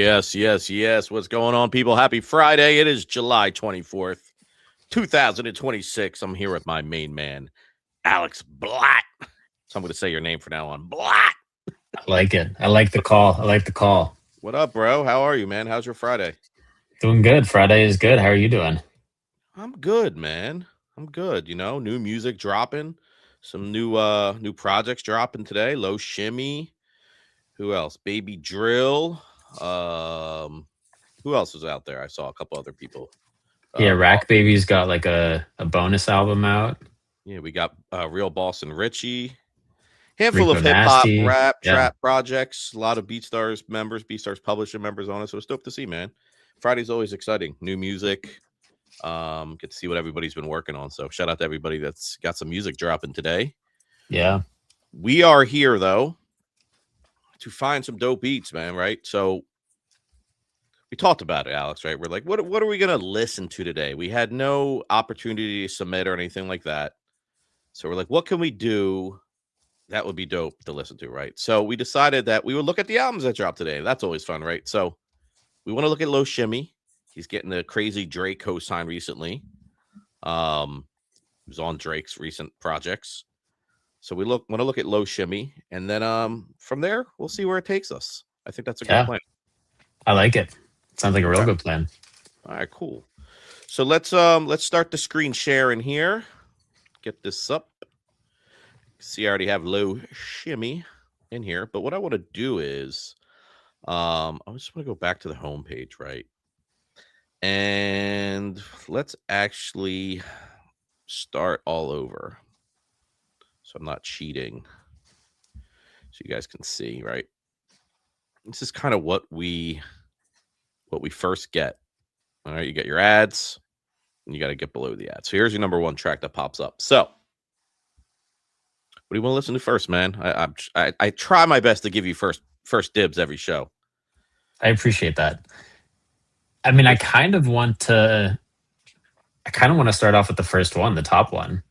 Yes, yes, yes. What's going on, people? Happy Friday. It is July 24th, 2026. I'm here with my main man, Alex Blatt. So I'm going to say your name from now on. Blatt. I like it. I like the call. I like the call. What up, bro? How are you, man? How's your Friday? Doing good. Friday is good. How are you doing? I'm good, man. I'm good. You know, new music dropping, some new projects dropping today. Low Shimmy. Who else? Baby Drill. Who else was out there? I saw a couple other people. Yeah, Rack Baby's got like a bonus album out. Yeah, we got Real Boss and Richie. Handful Rico of hip hop, Nasty. rap, Yeah. trap projects. A lot of BeatStars members, BeatStars Publishing members on it. So it's dope to see, man. Friday's always exciting. New music. Get to see what everybody's been working on. So shout out to everybody that's got some music dropping today. Yeah. We are here though to find some dope beats, man. Right. So we talked about it, Alex. Right. We're like, what are we gonna listen to today? We had no opportunity to submit or anything like that. So we're like, what can we do that would be dope to listen to, right? So we decided that we would look at the albums that dropped today. That's always fun, right? So we want to look at Low Shimmy. He's getting the crazy Drake co-sign recently. He was on Drake's recent projects. So we want to look at Low Shimmy, and then from there we'll see where it takes us. I think that's a good plan. I like it. Sounds like a real good plan. All right, cool. So let's start the screen share in here. Get this up. See, I already have Low Shimmy in here, but what I want to do is I just want to go back to the home page, right? And let's actually start all over. So I'm not cheating. So you guys can see, right? This is kind of what we first get. All right, you get your ads, and you got to get below the ads. So here's your number one track that pops up. So what do you want to listen to first, man? I try my best to give you first dibs every show. I appreciate that. I mean, I kind of want to start off with the first one, the top one.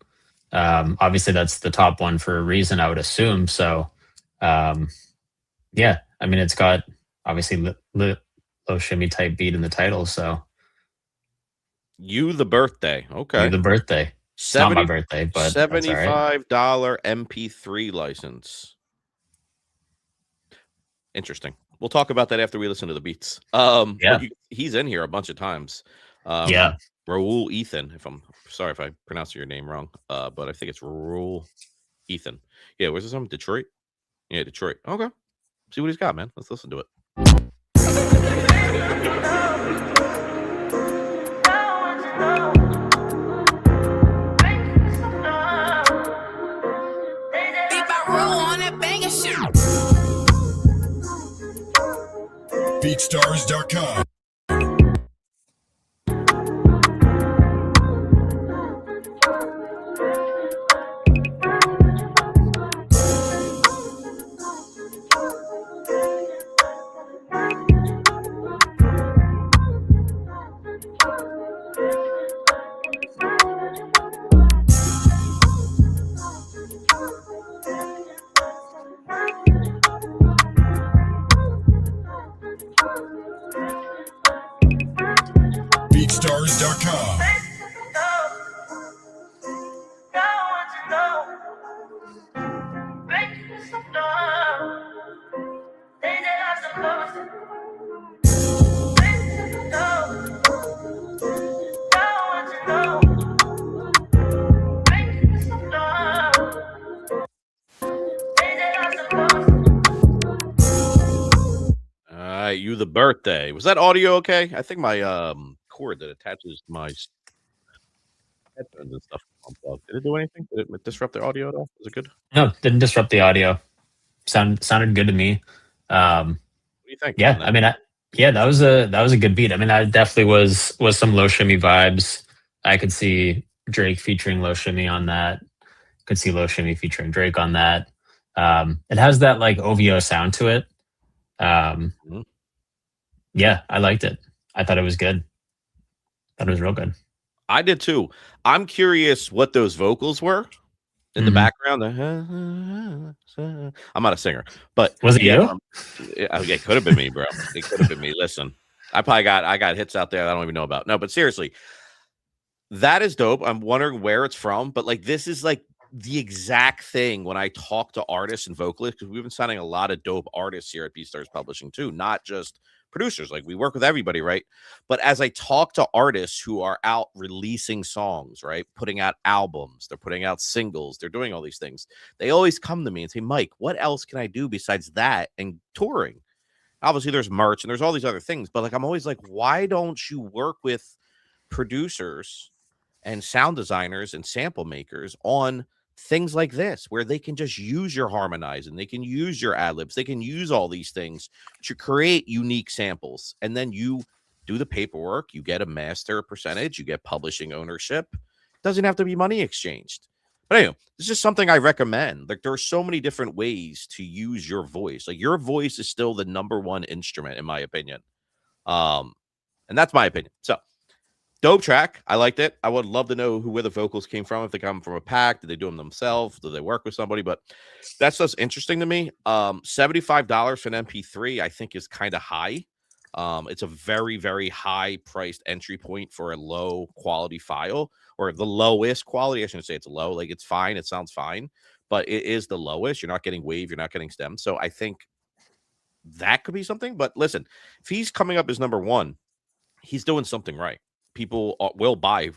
Obviously, that's the top one for a reason, I would assume. So, yeah, I mean, it's got obviously Low Shimmy type beat in the title. So, You the Birthday. Okay. You the Birthday. It's not my birthday, but $75 MP3 license. Interesting. We'll talk about that after we listen to the beats. Yeah. He's in here a bunch of times. Yeah. Raul Ethan, if I'm sorry if I pronounce your name wrong, but I think it's Raul Ethan. Yeah, where's this from? Detroit? Yeah, Detroit. Okay. See what he's got, man. Let's listen to it. BeatStars.com. BeatStars.com. All right, You the Birthday. Was that audio okay? I think my cord that attaches my headphones and stuff unplugged. Did it do anything? Did it disrupt the audio at all? Was it good? No, didn't disrupt the audio. Sounded good to me. What do you think? Yeah, I mean, that was a good beat. I mean, that definitely was some Low Shimmy vibes. I could see Drake featuring Low Shimmy on that. Could see Low Shimmy featuring Drake on that. It has that like OVO sound to it. Yeah, I liked it. I thought it was good. Thought it was real good. I did too. I'm curious what those vocals were. in the background. I'm not a singer, but Was it you? It could have been me, bro. It could have been me. Listen, I got hits out there that I don't even know about. No, but seriously, that is dope. I'm wondering where it's from, but like this is like the exact thing when I talk to artists and vocalists, because we've been signing a lot of dope artists here at BeatStars Publishing too, not just producers. Like we work with everybody, right? But as I talk to artists who are out releasing songs, right, putting out albums, they're putting out singles, they're doing all these things, they always come to me and say, Mike, what else can I do besides that and touring? Obviously there's merch and there's all these other things, but like I'm always like, why don't you work with producers and sound designers and sample makers on things like this, where they can just use your harmonizing, they can use your ad libs, they can use all these things to create unique samples, and then you do the paperwork, you get a master percentage, you get publishing ownership. It doesn't have to be money exchanged. But anyway, this is something I recommend. Like there are so many different ways to use your voice. Like your voice is still the #1 instrument, in my opinion. And that's my opinion. So dope track. I liked it. I would love to know where the vocals came from. If they come from a pack, did they do them themselves? Do they work with somebody? But that's just interesting to me. $75 for an MP3, I think, is kind of high. It's a very, very high priced entry point for a low quality file, or the lowest quality. I shouldn't say it's low. Like it's fine. It sounds fine, but it is the lowest. You're not getting wave. You're not getting stem. So I think that could be something. But listen, if he's coming up as #1, he's doing something right. People will buy,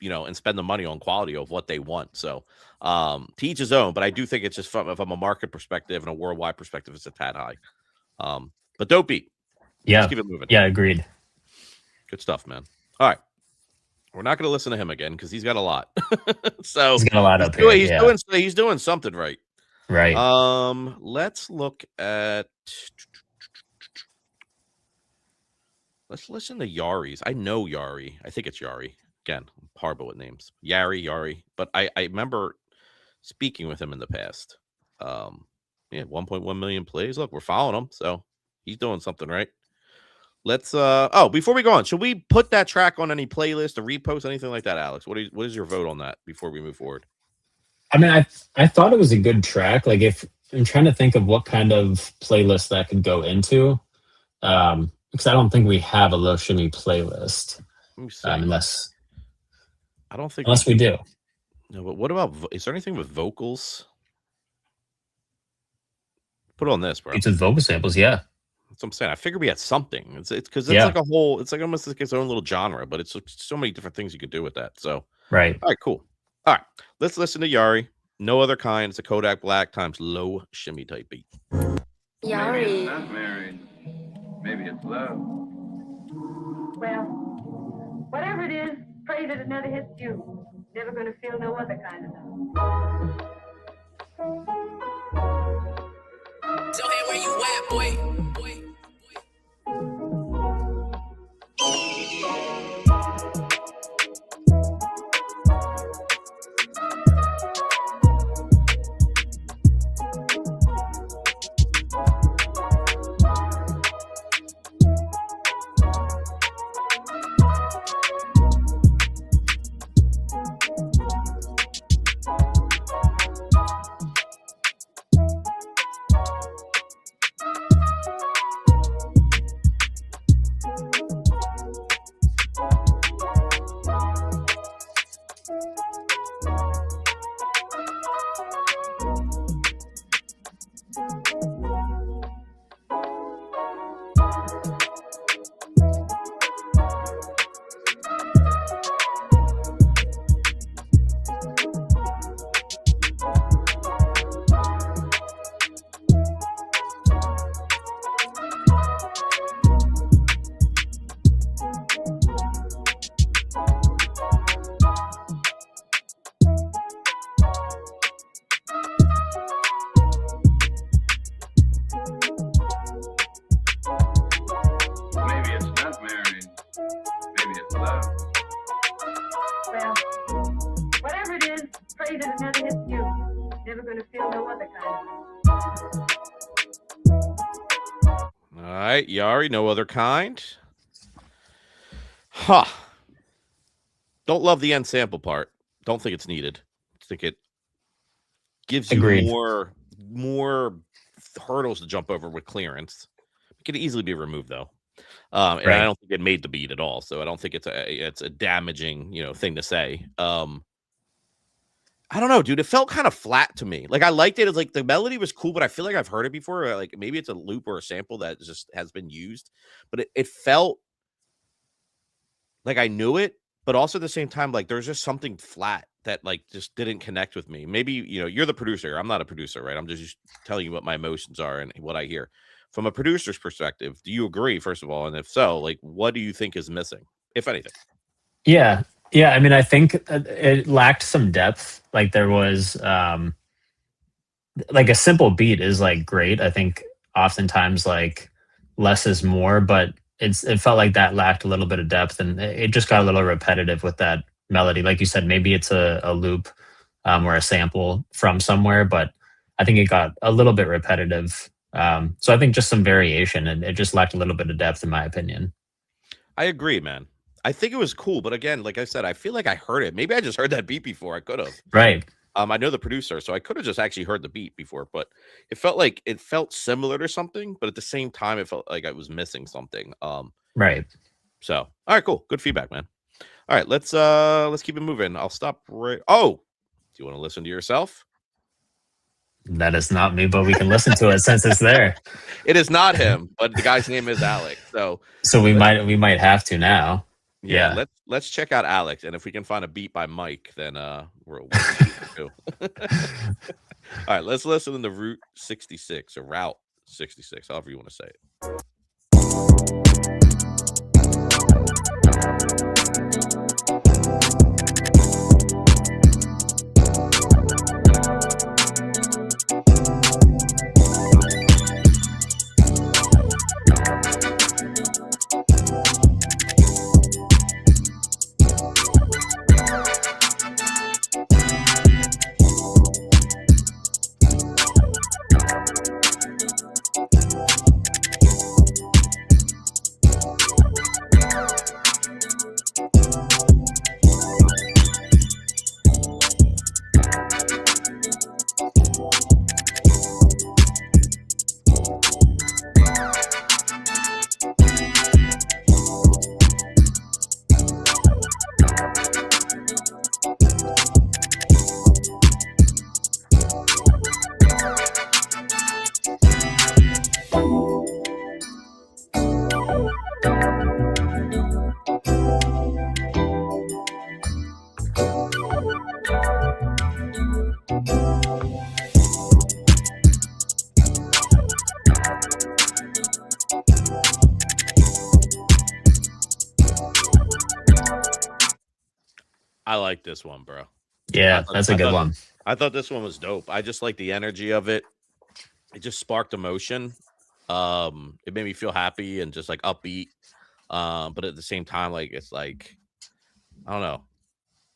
and spend the money on quality of what they want. So to each his own, but I do think it's just from a market perspective and a worldwide perspective, it's a tad high. But dope beat. Yeah. Let's keep it moving. Yeah, agreed. Good stuff, man. All right. We're not going to listen to him again because he's got a lot. So he's got a lot up here. He's doing something right. Right. Let's look at. Let's listen to Yari's. I know Yari. I think it's Yari. Again, I'm horrible with names. Yari. But I remember speaking with him in the past. 1.1 million plays. Look, we're following him. So he's doing something right. Let's before we go on, should we put that track on any playlist or repost, anything like that, Alex? What is your vote on that before we move forward? I mean, I thought it was a good track. Like if I'm trying to think of what kind of playlist that could go into. Because I don't think we have a Low Shimmy playlist. Unless we do. No, but what about, is there anything with vocals? Put it on this, bro. It's with vocal samples, yeah. That's what I'm saying. I figured we had something. It's because it's like a whole, it's like almost like its own little genre, but it's so many different things you could do with that. So right. All right, cool. All right. Let's listen to Yari. No Other Kind. It's a Kodak Black times Low Shimmy type beat. Yari. Maybe it's not married. Maybe it's love. Well, whatever it is, pray that it never hits you. Never gonna feel no other kind of love. So hey, where you at, boy? Yari, No Other Kind. Huh. Don't love the end sample part. Don't think it's needed. I think it gives you Agreed. more hurdles to jump over with clearance. It could easily be removed though. And I Right. don't think it made the beat at all. So I don't think it's a damaging, thing to say. I don't know, dude. It felt kind of flat to me. Like I liked it. It's like the melody was cool, but I feel like I've heard it before. Or like maybe it's a loop or a sample that just has been used, but it felt like I knew it, but also at the same time, like there's just something flat that like just didn't connect with me. Maybe you're the producer. I'm not a producer, right? I'm just telling you what my emotions are and what I hear. From a producer's perspective, do you agree, first of all? And if so, like what do you think is missing, if anything? Yeah. Yeah. I mean, I think it lacked some depth. Like there was like a simple beat is like great. I think oftentimes like less is more, but it felt like that lacked a little bit of depth, and it just got a little repetitive with that melody. Like you said, maybe it's a loop or a sample from somewhere, but I think it got a little bit repetitive. So I think just some variation, and it just lacked a little bit of depth, in my opinion. I agree, man. I think it was cool, but again, like I said, I feel like I heard it. Maybe I just heard that beat before. I could have. Right. I know the producer, so I could have just actually heard the beat before, but it felt similar to something, but at the same time, it felt like I was missing something. Right. So all right, cool, good feedback, man. All right, let's keep it moving. I'll stop right. Oh, do you want to listen to yourself? That is not me, but we can listen to it since it's there. It is not him, but the guy's name is Alex. So we might have to now. yeah. Let's check out Alex, and if we can find a beat by Mike, then we'll do. All right, let's listen to Route 66 or Route 66, however you want to say it. I like this one, bro. Yeah, that's a good one. I thought this one was dope. I just like the energy of it. It just sparked emotion. It made me feel happy and just like upbeat. But at the same time, like it's like I don't know,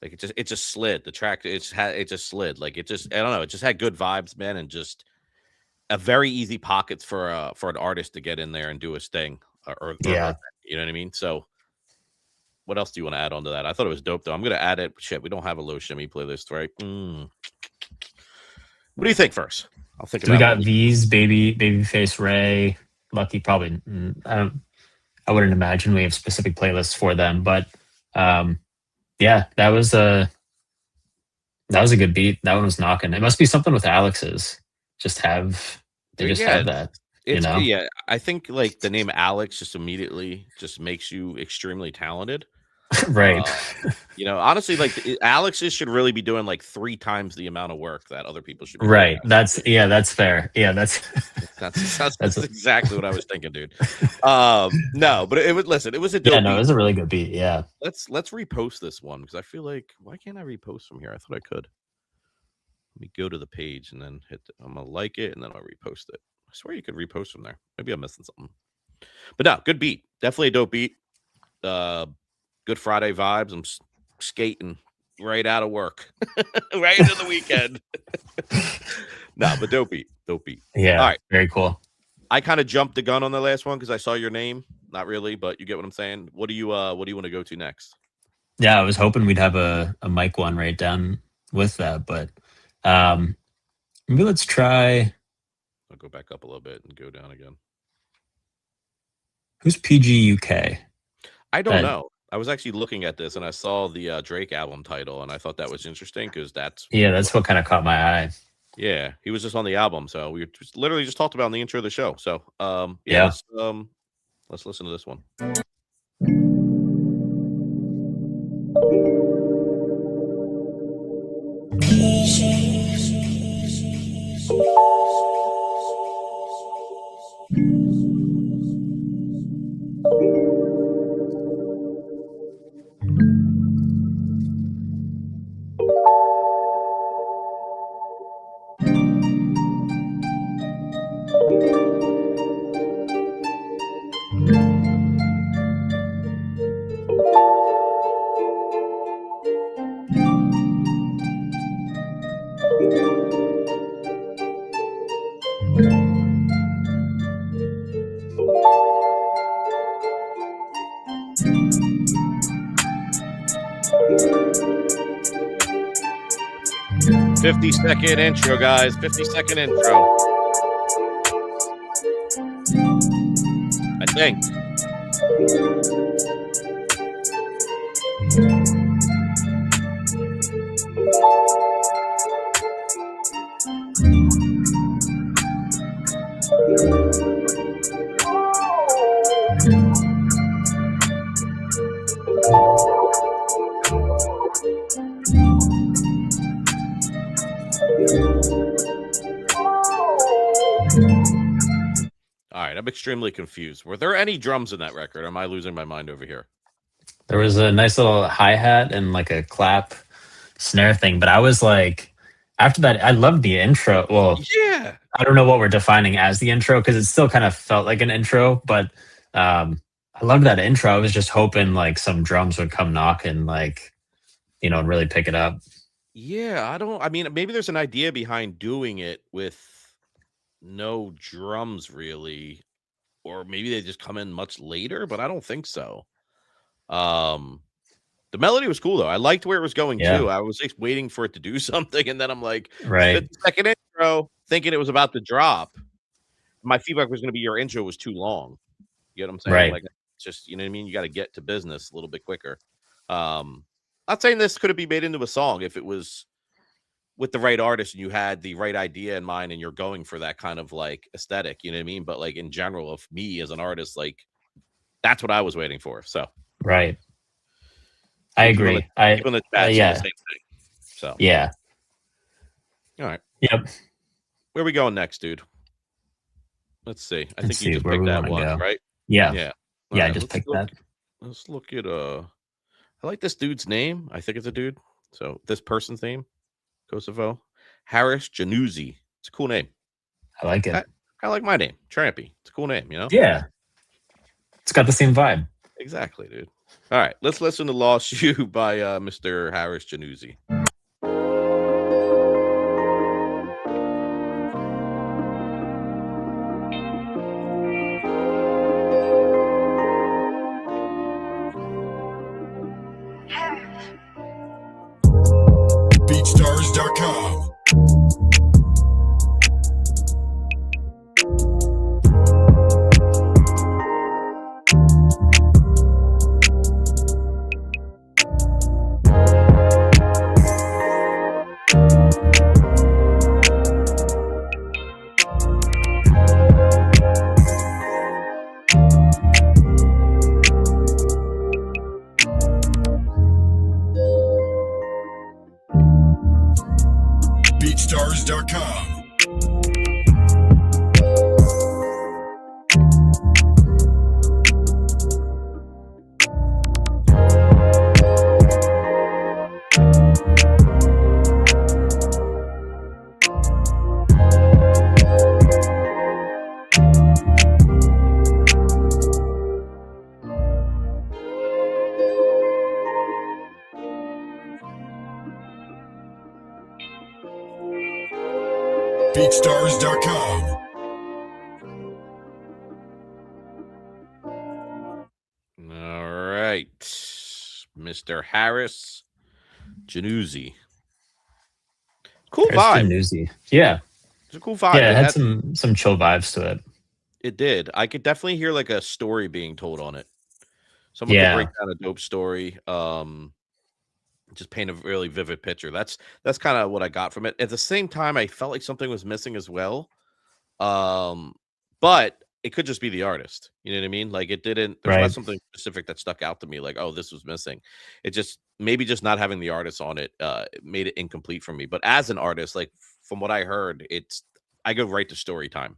like it just slid. The track it just slid. Like it just I don't know. It just had good vibes, man, and just a very easy pockets for an artist to get in there and do his thing. Yeah. You know what I mean? So. What else do you want to add on to that? I thought it was dope, though. I'm going to add it. Shit, we don't have a low shimmy playlist, right? What do you think first? I'll think. So we got V's, Babyface Ray, Lucky. Probably, I wouldn't imagine we have specific playlists for them, but yeah, that was a good beat. That one was knocking. It must be something with Alex's. Have that. Yeah, I think like the name Alex just immediately just makes you extremely talented. Right. Honestly, like Alex's should really be doing like 3 times the amount of work that other people should be right. doing. That's fair. Yeah, that's exactly what I was thinking, dude. No, but it was a dope it was a really good beat. Yeah. Let's repost this one because I feel like why can't I repost from here? I thought I could. Let me go to the page and then I'm gonna like it and then I'll repost it. I swear you could repost from there. Maybe I'm missing something. But no, good beat. Definitely a dope beat. Good Friday vibes. I'm skating right out of work. Right into the weekend. No, but dope beat. Dope beat. Yeah. All right. Very cool. I kind of jumped the gun on the last one because I saw your name. Not really, but you get what I'm saying. What do you want to go to next? Yeah, I was hoping we'd have a mic one right down with that, but Maybe let's try. I'll go back up a little bit and go down again. Who's PGUK? I don't know. I was actually looking at this and I saw the Drake album title and I thought that was interesting because that's what kind of caught my eye. Yeah, he was just on the album, so we literally just talked about in the intro of the show. So Yeah. let's listen to this one. 50-second intro, guys. 50-second intro. I think. All right, I'm extremely confused. Were there any drums in that record? Or am I losing my mind over here? There was a nice little hi-hat and like a clap snare thing, but I was like, after that, I loved the intro. Well, yeah, I don't know what we're defining as the intro because it still kind of felt like an intro, but I loved that intro. I was just hoping like some drums would come knocking, like, you know, and really pick it up. Yeah, I mean, maybe there's an idea behind doing it with no drums really, or maybe they just come in much later, but I don't think so. The melody was cool though. I liked where it was going too. I was just waiting for it to do something, and then I'm like, right, 50-second intro, thinking it was about to drop. My feedback was going to be your intro was too long. You know what I'm saying? right. Like, just, you know what I mean? You got to get to business a little bit quicker. Not saying this could have been made into a song if it was with the right artist and you had the right idea in mind and you're going for that kind of like aesthetic, you know what I mean? But like in general, of me as an artist, like that's what I was waiting for. So right. I agree. People in the chat yeah. the same thing. So yeah. All right. Yep. Where are we going next, dude? Let's see. I think you just picked that one, right? Yeah. Yeah. Yeah, I just picked that. Let's look at I like this dude's name. I think it's a dude. So this person's name, Kosovo, Harris Januzzi. It's a cool name. I like it. I like my name, Trampy. It's a cool name, you know? Yeah. It's got the same vibe. Exactly, dude. All right, let's listen to Lost You by Mr. Harris Januzzi. BeatStars.com. BeatStars.com. BeatStars.com. All right, Mr. Harris Januzzi. Cool vibe. Januzzi. Yeah. It's a cool vibe. Yeah, it had had some chill vibes to it. It did. I could definitely hear like a story being told on it. Someone could break Yeah, down a dope story. Just paint a really vivid picture. That's kind of what I got from it. At the same time, I felt like something was missing as well. But it could just be the artist. You know what I mean? Like it didn't. There's not right. something specific that stuck out to me. Like, oh, this was missing. It just maybe just not having the artist on it made it incomplete for me. But as an artist, like from what I heard, I go right to story time.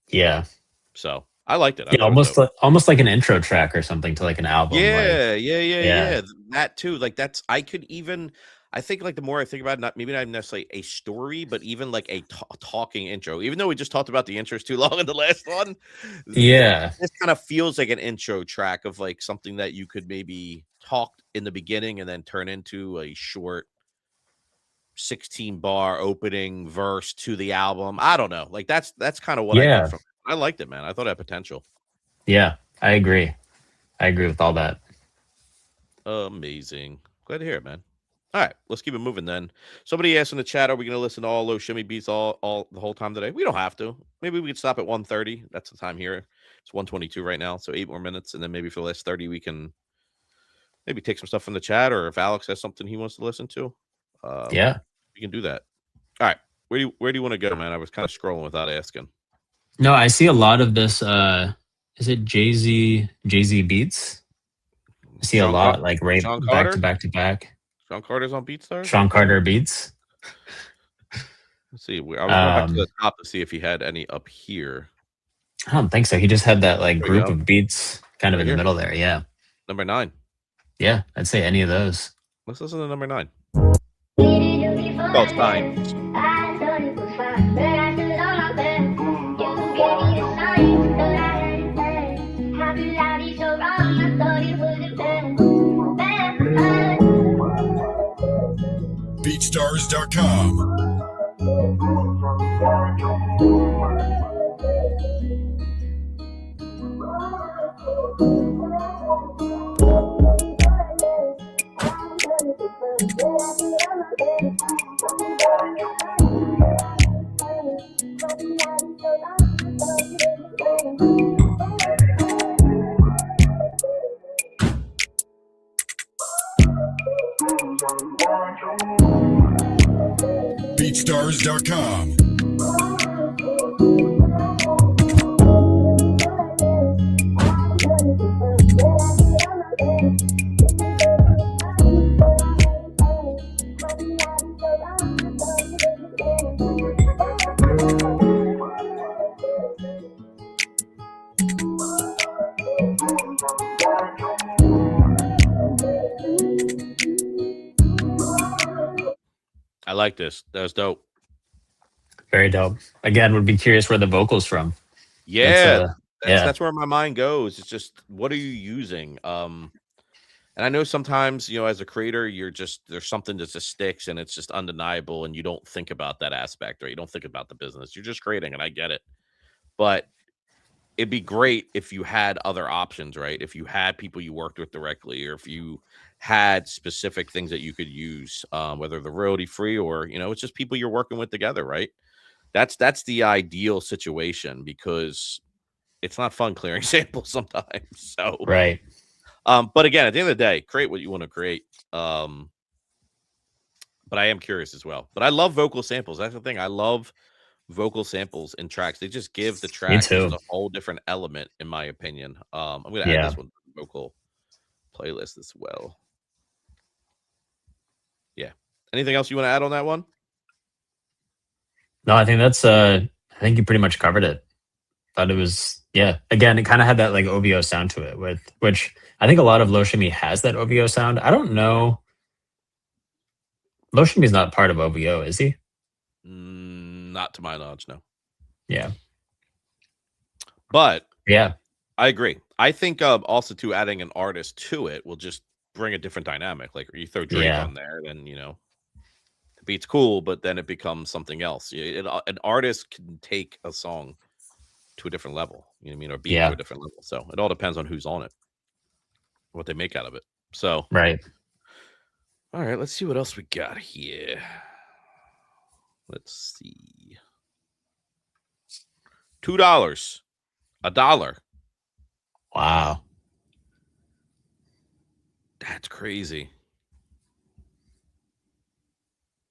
Yeah. So I liked it. I Yeah, thought it was dope. almost like an intro track or something to like an album. Yeah, Like, yeah. That too. Like I could even. I think like the more I think about it, maybe not necessarily a story, but even like a talking intro. Even though we just talked about the intros too long in the last one, yeah, this kind of feels like an intro track of like something that you could maybe talk in the beginning and then turn into a short 16 bar opening verse to the album. I don't know. Like that's kind of what I got yeah, from it. I liked it, man. I thought it had potential. yeah. I agree. I agree with all that. Amazing. Glad to hear it, man. All right, let's keep it moving then. Somebody asked in the chat, are we going to listen to all Low Shimmy beats all the whole time today? We don't have to. Maybe we could stop at 1:30. That's the time here. It's 1:22 right now, so 8 more minutes, and then maybe for the last 30 we can maybe take some stuff from the chat, or if Alex has something he wants to listen to, Yeah. we can do that. All right, where do you want to go, man? I was kind of scrolling without asking. No, I see a lot of this. Is it Jay-Z Beats? I see a lot like right Sean back Carter? to back to back. Sean Carter's on BeatStars? Sean Carter Beats. Let's see. I was going back to the top to see if he had any up here. I don't think so. He just had that like There we group go. of beats kind of Right in here. the middle there. Yeah. Number 9. Yeah. I'd say any of those. Let's listen to number 9. Oh, it's fine. BeatStars.com. BeatStars.com. I like this. That was dope. Very dope. Again, would be curious where the vocals from. Yeah, yeah. that's where my mind goes. It's just, what are you using? And I know sometimes, you know, as a creator, there's something that just sticks and it's just undeniable, and you don't think about that aspect, or you don't think about the business. You're just creating, and I get it. But it'd be great if you had other options, right? If you had people you worked with directly, or if you had specific things that you could use, whether they're royalty free or, you know, it's just people you're working with together, right? That's the ideal situation, because it's not fun clearing samples sometimes. So Right. but again, at the end of the day, create what you want to create. But I am curious as well. But I love vocal samples. That's the thing. I love vocal samples in tracks. They just give the track just a whole different element, in my opinion. I'm gonna add this one to the vocal playlist as well. Yeah. Anything else you want to add on that one? No, I think I think you pretty much covered it. Thought it was, yeah. Again, it kind of had that like OVO sound to it, which I think a lot of Low Shimmy has that OVO sound. I don't know. Low Shimmy's not part of OVO, is he? Not to my knowledge, no. Yeah. But yeah, I agree. I think also too, adding an artist to it will just bring a different dynamic. Like, you throw Drake on there, then, you know, the beat's cool, but then it becomes something else. An artist can take a song to a different level, you know what I mean, or beat to a different level. So it all depends on who's on it, what they make out of it. So right. All right, let's see what else we got here. Let's see. $2. $1. Wow. That's crazy.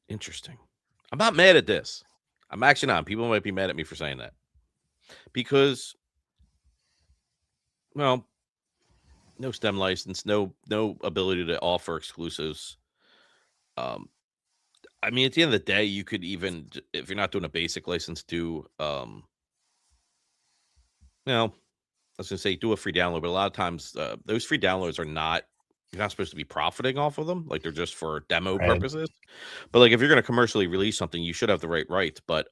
Interesting. I'm not mad at this. I'm actually not. People might be mad at me for saying that. Because, well, no STEM license, no ability to offer exclusives. I mean, at the end of the day, you could even, if you're not doing a basic license, do I was gonna say do a free download, but a lot of times those free downloads are not, you're not supposed to be profiting off of them. Like they're just for demo Right. purposes. But like if you're gonna commercially release something, you should have the right rights. But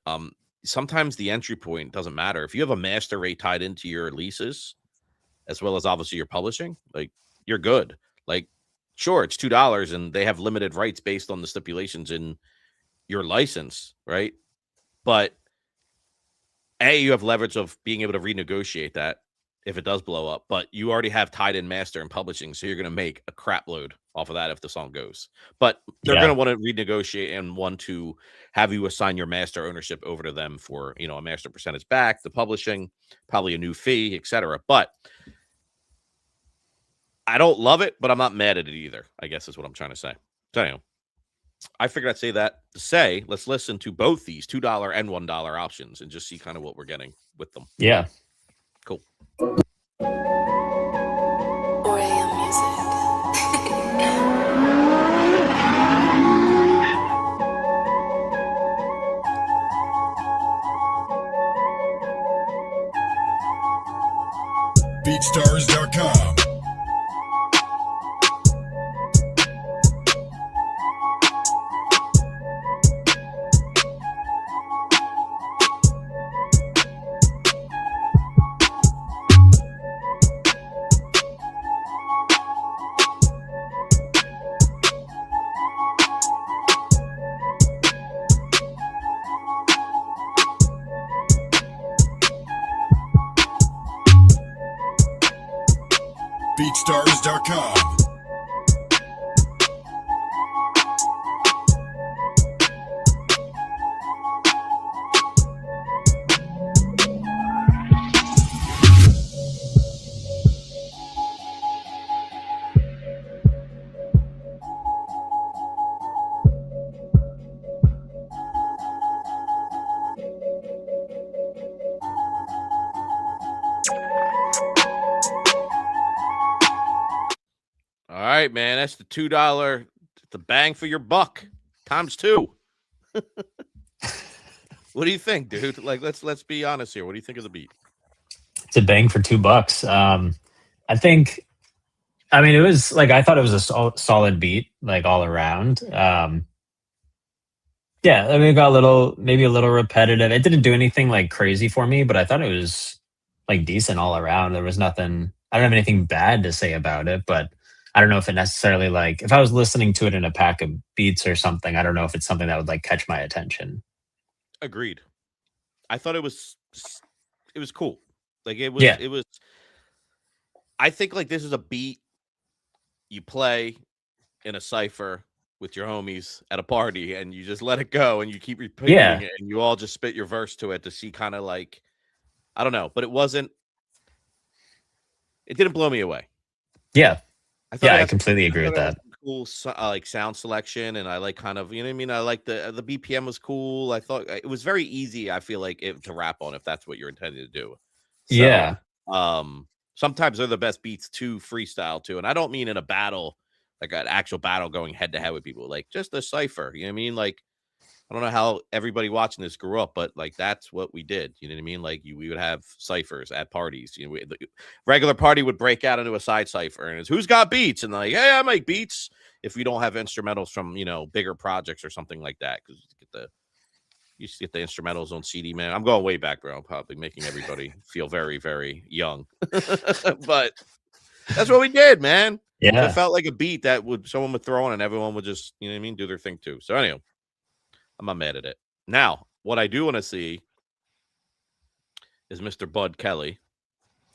sometimes the entry point doesn't matter. If you have a master rate tied into your leases, as well as obviously your publishing, like you're good. Like, sure, it's $2 and they have limited rights based on the stipulations in your license, right? But you have leverage of being able to renegotiate that if it does blow up, but you already have tied in master and publishing, so you're going to make a crap load off of that if the song goes. But they're going to want to renegotiate and want to have you assign your master ownership over to them for, a master percentage back, the publishing, probably a new fee, etc. But I don't love it, but I'm not mad at it either, I guess is what I'm trying to say. So anyway, I figured I'd say that to say, let's listen to both these $2 and $1 options and just see kind of what we're getting with them. Yeah. Cool. BeatStars.com. BeatStars.com. All right, man. That's the $2, the bang for your buck times 2. What do you think, dude? Like, let's be honest here. What do you think of the beat? It's a bang for $2. I think, it was like, I thought it was a solid beat, like all around. Yeah, it got maybe a little repetitive. It didn't do anything like crazy for me, but I thought it was like decent all around. There was nothing, I don't have anything bad to say about it, but I don't know if it necessarily, like, if I was listening to it in a pack of beats or something, I don't know if it's something that would like catch my attention. Agreed. I thought it was cool. Like it was, I think like this is a beat you play in a cypher with your homies at a party and you just let it go and you keep repeating it and you all just spit your verse to it to see kind of like, I don't know, but it didn't blow me away. Yeah. I completely agree with that. Cool, like sound selection, and I like kind of, you know what I mean? I like the BPM was cool. I thought it was very easy. I feel like to rap on if that's what you're intending to do. So, yeah. Sometimes they're the best beats to freestyle to, and I don't mean in a battle, like an actual battle going head to head with people, like just a cipher. You know what I mean? Like, I don't know how everybody watching this grew up, but like that's what we did. You know what I mean? Like we would have ciphers at parties. You know, the regular party would break out into a side cipher, and it's who's got beats, and like, hey, I make beats. If we don't have instrumentals from bigger projects or something like that, because you used to get the instrumentals on CD, man. I'm going way back, bro. I'm probably making everybody feel very, very young, but that's what we did, man. Yeah, it felt like a beat that someone would throw on, and everyone would just, you know what I mean, do their thing too. So anyway. I'm not mad at it. Now, what I do want to see is Mr. Bud Kelly.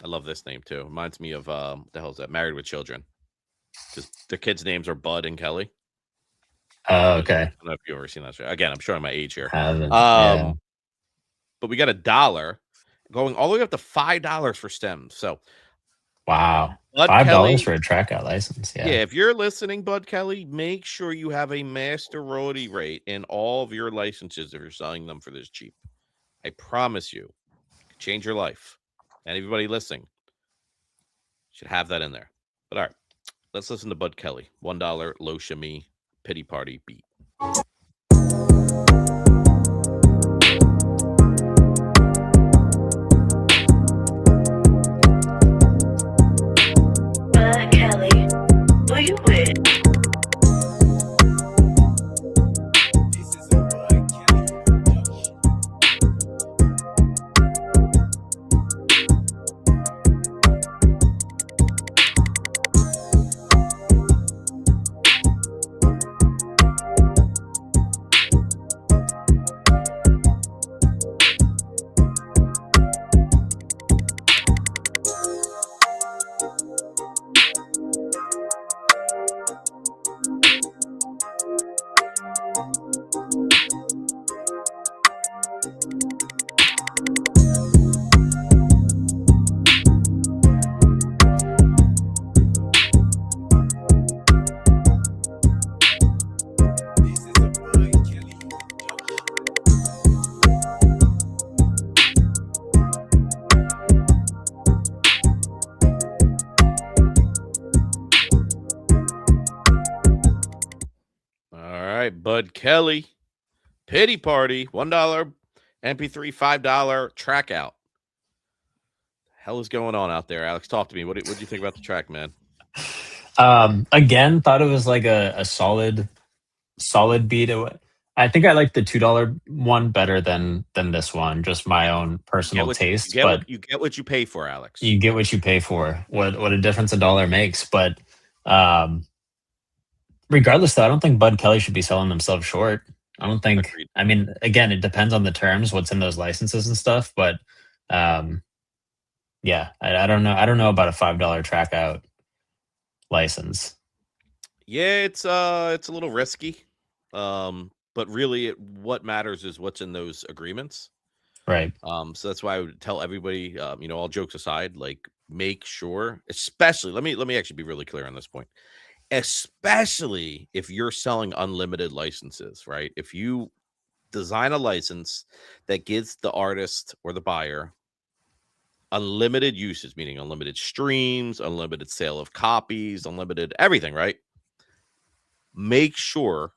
I love this name too. Reminds me of what the hell is that? Married with Children. Because the kids' names are Bud and Kelly. Oh, okay. I don't know if you've ever seen that show. Again, I'm showing my age here. Haven't. Yeah. But we got $1 going all the way up to $5 for stems. So Wow. Bud $5 Kelly, for a track out license. yeah, Yeah. if you're listening, Bud Kelly, make sure you have a master royalty rate in all of your licenses if you're selling them for this cheap. I promise you, it could change your life. And everybody listening should have that in there. But all right, let's listen to Bud Kelly. $1 low shimmy pity party beat. Bud Kelly, who you with? All right, Bud Kelly, pity party, $1 MP3, $5 track out. Hell is going on out there, Alex? Talk to me. What do you think about the track, man? Again, thought it was like a solid beat. I think I like the $2 one better than this one. Just my own personal taste. But you get what you pay for, Alex. you get what you pay for. What a difference a dollar makes. But regardless, though, I don't think Bud Kelly should be selling themselves short. I don't think. Agreed. I mean, again, it depends on the terms, what's in those licenses and stuff. But yeah, I don't know. I don't know about a $5 track out license. Yeah, it's a little risky. But really what matters is what's in those agreements. Right. So that's why I would tell everybody, all jokes aside, like make sure, especially let me actually be really clear on this point. Especially if you're selling unlimited licenses, right? If you design a license that gives the artist or the buyer unlimited usage, meaning unlimited streams, unlimited sale of copies, unlimited everything, right? Make sure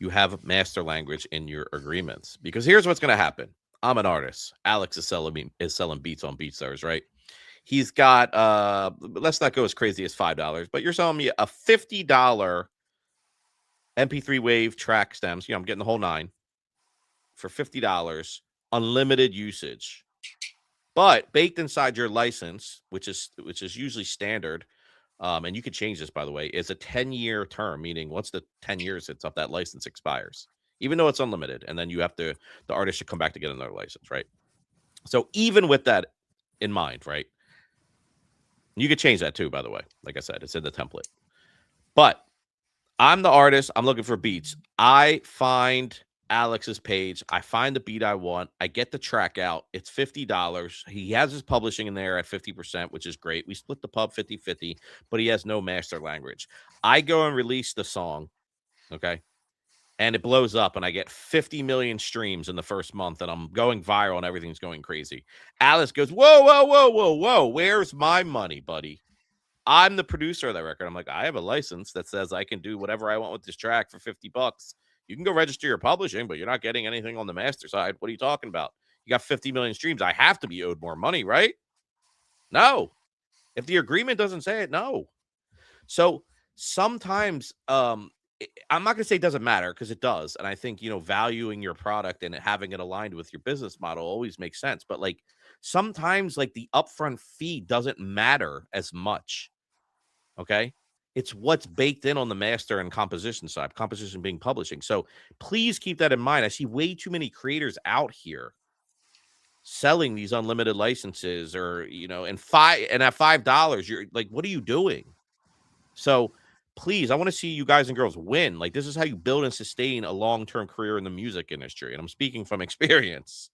you have master language in your agreements, because here's what's going to happen. I'm an artist. Alex is selling beats on BeatStars, right? He's got let's not go as crazy as $5, but you're selling me a $50 MP3 wave track stems. I'm getting the whole 9 for $50, unlimited usage. But baked inside your license, which is usually standard, and you can change this, by the way, is a 10-year term, meaning once the 10 years it's up, that license expires, even though it's unlimited. And then the artist should come back to get another license, right? So even with that in mind, right? You could change that too, by the way. Like I said, it's in the template. But I'm the artist. I'm looking for beats. I find Alex's page. I find the beat I want. I get the track out. It's $50. He has his publishing in there at 50%, which is great. We split the pub 50-50, but he has no master language. I go and release the song, okay? And it blows up, and I get 50 million streams in the first month, and I'm going viral, and everything's going crazy. Alice goes, whoa, whoa, whoa, whoa, whoa. Where's my money, buddy? I'm the producer of that record. I'm like, I have a license that says I can do whatever I want with this track for $50. You can go register your publishing, but you're not getting anything on the master side. What are you talking about? You got 50 million streams. I have to be owed more money, right? No. If the agreement doesn't say it, no. So sometimes, I'm not going to say it doesn't matter, because it does. And I think, valuing your product and having it aligned with your business model always makes sense. But like sometimes like the upfront fee doesn't matter as much. Okay. It's what's baked in on the master and composition side, composition being publishing. So please keep that in mind. I see way too many creators out here selling these unlimited licenses, or, and at $5, you're like, what are you doing? So please, I want to see you guys and girls win. Like, this is how you build and sustain a long-term career in the music industry. And I'm speaking from experience.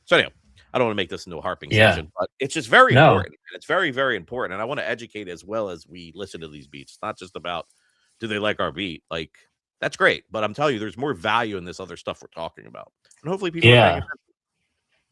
So anyway, I don't want to make this into a harping session, but it's just very important. It's very, very important. And I want to educate as well as we listen to these beats. It's not just about, do they like our beat? Like, that's great. But I'm telling you, there's more value in this other stuff we're talking about. And hopefully people are paying attention.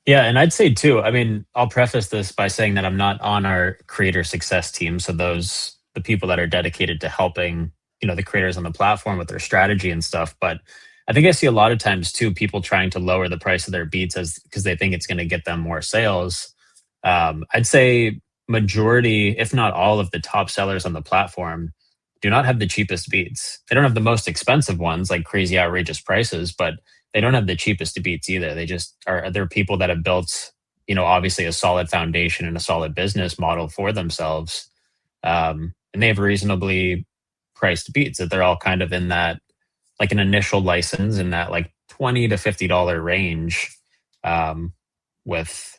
Yeah, and I'd say too, I mean, I'll preface this by saying that I'm not on our creator success team. So the people that are dedicated to helping, the creators on the platform with their strategy and stuff. But I think I see a lot of times too, people trying to lower the price of their beats because they think it's going to get them more sales. I'd say majority, if not all of the top sellers on the platform do not have the cheapest beats. They don't have the most expensive ones, like crazy outrageous prices, but they don't have the cheapest beats either. They're people that have built, obviously a solid foundation and a solid business model for themselves. And they have reasonably priced beats that they're all kind of in that, like an initial license in that like $20 to $50 range, with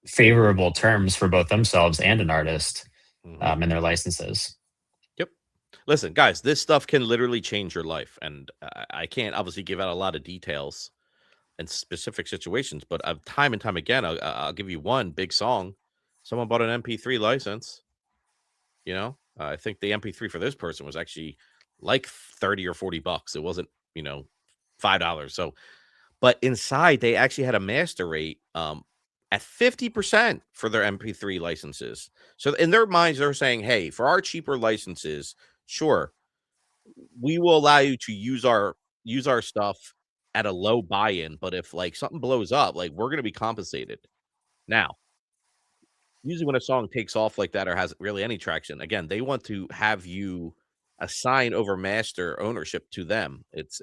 favorable terms for both themselves and an artist, in their licenses. Listen, guys, this stuff can literally change your life. And I can't obviously give out a lot of details and specific situations, but time and time again, I'll give you one big song. Someone bought an MP3 license. I think the MP3 for this person was actually like 30 or 40 bucks. It wasn't, $5. So, but inside they actually had a master rate at 50% for their MP3 licenses. So in their minds, they're saying, hey, for our cheaper licenses, sure, we will allow you to use our stuff at a low buy-in, but if like something blows up, like we're going to be compensated. Now, usually when a song takes off like that or has really any traction, again, they want to have you assign over master ownership to them. It's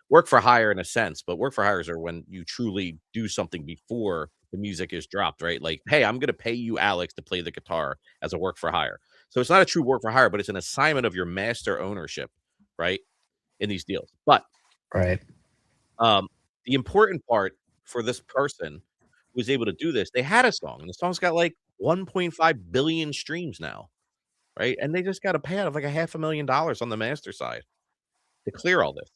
work for hire in a sense, but work for hires are when you truly do something before the music is dropped, right? Like, hey, I'm going to pay you, Alex, to play the guitar as a work for hire. So it's not a true work for hire, but it's an assignment of your master ownership, right? In these deals. But right. The important part for this person who was able to do this, they had a song, and the song's got like 1.5 billion streams now, right? And they just got a payout of like $500,000 on the master side to clear all this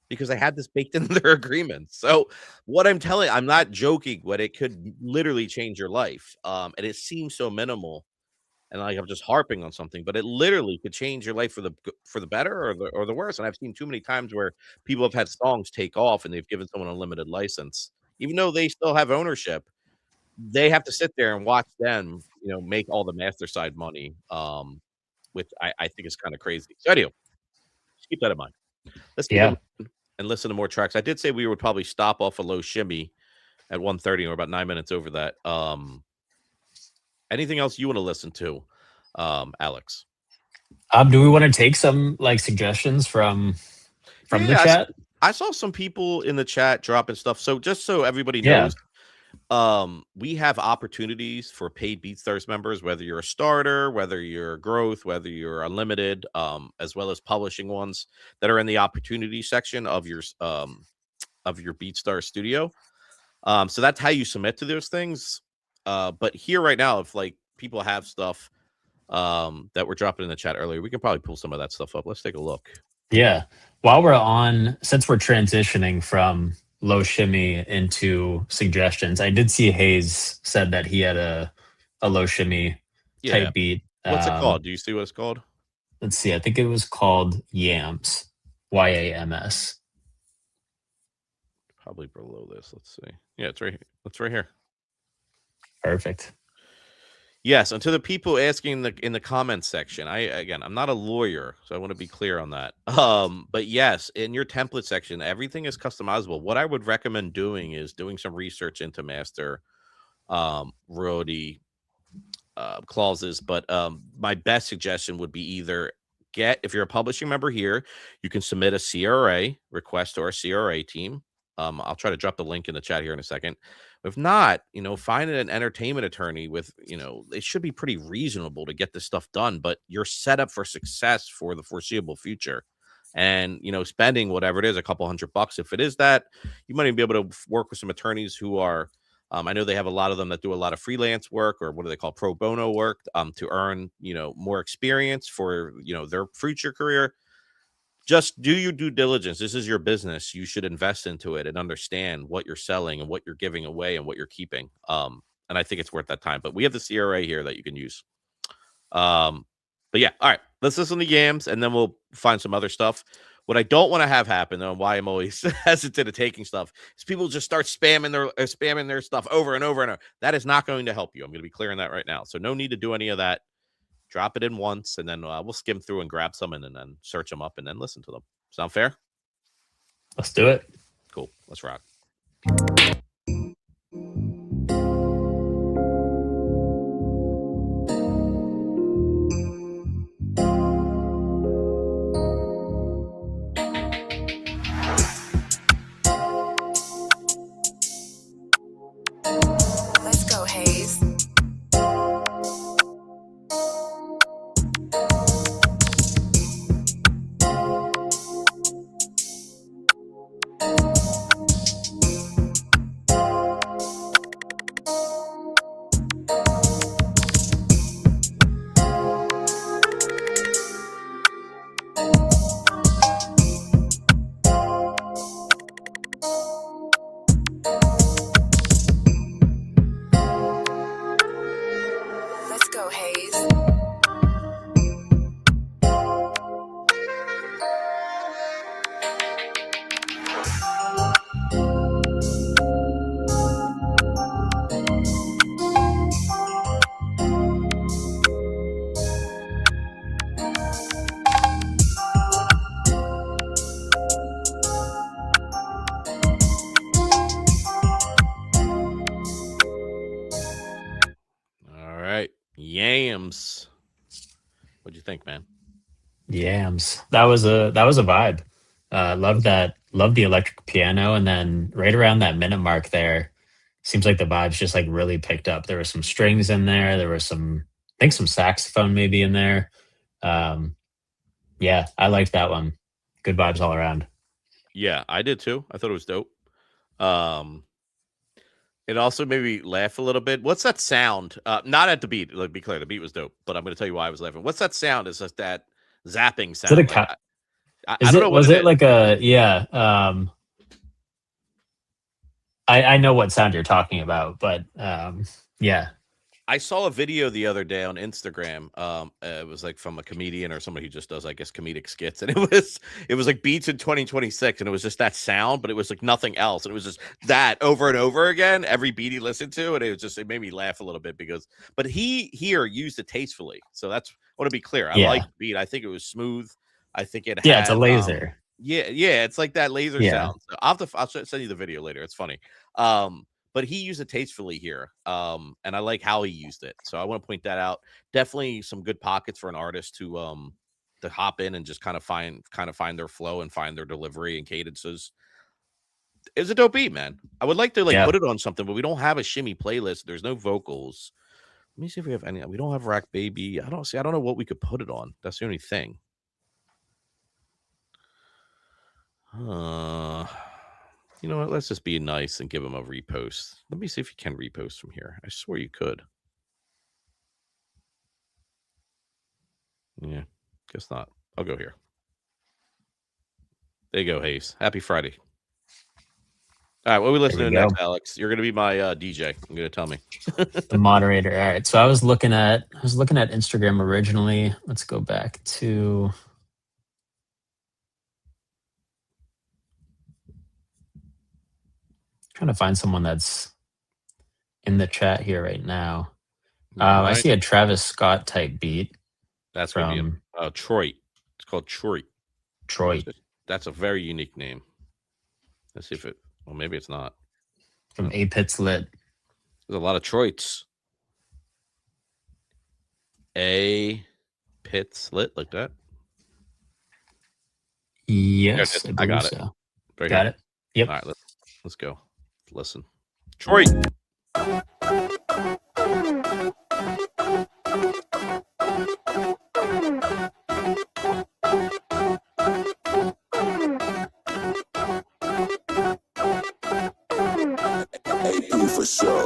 because they had this baked into their agreement. So what I'm not joking, but it could literally change your life. And it seems so minimal. And like I'm just harping on something, but it literally could change your life for the better or the worse. And I've seen too many times where people have had songs take off and they've given someone a limited license, even though they still have ownership. They have to sit there and watch them, make all the master side money, which I think is kind of crazy. So anyway, just keep that in mind. Let's keep and listen to more tracks. I did say we would probably stop off a low shimmy at 1:30, and we're about 9 minutes over that. Anything else you want to listen to, Alex? Do we want to take some like suggestions from the chat? I saw some people in the chat dropping stuff. So just so everybody knows, we have opportunities for paid BeatStars members, whether you're a starter, whether you're growth, whether you're unlimited, as well as publishing ones that are in the opportunity section of your BeatStars studio. So that's how you submit to those things. But here right now, if like people have stuff that we're dropping in the chat earlier, we can probably pull some of that stuff up. Let's take a look. Yeah. Since we're transitioning from low shimmy into suggestions, I did see Hayes said that he had a low shimmy type beat. What's it called? Do you see what it's called? Let's see. I think it was called Yams. YAMS. Probably below this. Let's see. Yeah, it's right here. It's right here. Perfect. Yes, and to the people asking in the comments section, I'm not a lawyer, so I want to be clear on that. But yes, in your template section, everything is customizable. What I would recommend doing is doing some research into master royalty clauses. But my best suggestion would be either if you're a publishing member here, you can submit a CRA request to our CRA team. I'll try to drop the link in the chat here in a second. If not, find an entertainment attorney with, it should be pretty reasonable to get this stuff done, but you're set up for success for the foreseeable future. And, spending whatever it is, a couple $100. If it is that, you might even be able to work with some attorneys who are I know they have a lot of them that do a lot of freelance work, or what do they call pro bono work, to earn, more experience for, their future career. Just do your due diligence. This is your business. You should invest into it and understand what you're selling and what you're giving away and what you're keeping. And I think it's worth that time. But we have the CRA here that you can use. But yeah, all right. Let's listen to Yams, and then we'll find some other stuff. What I don't want to have happen, though, and why I'm always hesitant at taking stuff, is people just start spamming their stuff over and over and over. That is not going to help you. I'm going to be clear on that right now. So no need to do any of that. Drop it in once, and then we'll skim through and grab some, and then search them up, and then listen to them. Sound fair? Let's do it. Cool. Let's rock. Let's go, Hayes. Let's go, Hayes. All right. Yams. What'd you think, man? Yams. That was a vibe. Love that. Love the electric piano, and then right around that minute mark there, seems like the vibes just like really picked up. There were some strings in there. There was some, I think, some saxophone maybe in there. Yeah, I liked that one. Good vibes all around. Yeah, I did too. I thought it was dope. It also made me laugh a little bit. What's that sound? Not at the beat. Let's be clear, the beat was dope, but I'm going to tell you why I was laughing. What's that sound? Is just that zapping sound? Is it a Like, cut? I Is don't it know. was What it like a yeah? I know what sound you're talking about, but yeah. I saw a video the other day on Instagram. It was like from a comedian or somebody who just does, I guess, comedic skits, and it was like beats in 2026, and it was just that sound, but it was like nothing else, and it was just that over and over again, every beat he listened to, and it made me laugh a little bit but he here used it tastefully, so that's, I want to be clear. I like the beat. I think it was smooth. I think it had, It's a laser. Yeah, it's like that laser sound. So I'll send you the video later. It's funny. But he used it tastefully here. And I like how he used it. So I want to point that out. Definitely some good pockets for an artist to hop in and just kind of find their flow and find their delivery and cadences. It's a dope beat, man. I would like to put it on something, but we don't have a shimmy playlist. There's no vocals. Let me see if we have any. We don't have Rack Baby. I don't know what we could put it on. That's the only thing. You know what? Let's just be nice and give him a repost. Let me see if you can repost from here. I swear you could. Yeah, guess not. I'll go here. There you go, Hayes. Happy Friday. All right, what are we listening to next, Alex? You're going to be my DJ. I'm going to tell me. The moderator. All right. So I was looking at Instagram originally. Let's go back to. Trying to find someone that's in the chat here right now. I see a Travis Scott type beat. That's from Troy. It's called Troy. Troy. That's a very unique name. Let's see if it. Well, maybe it's not. From A Pit's Lit. There's a lot of Troits. A Pit's Lit like that. Yes, I got it. So. Right Got here. it. Yep. All right, let's go. Listen. Troy. AP for sure.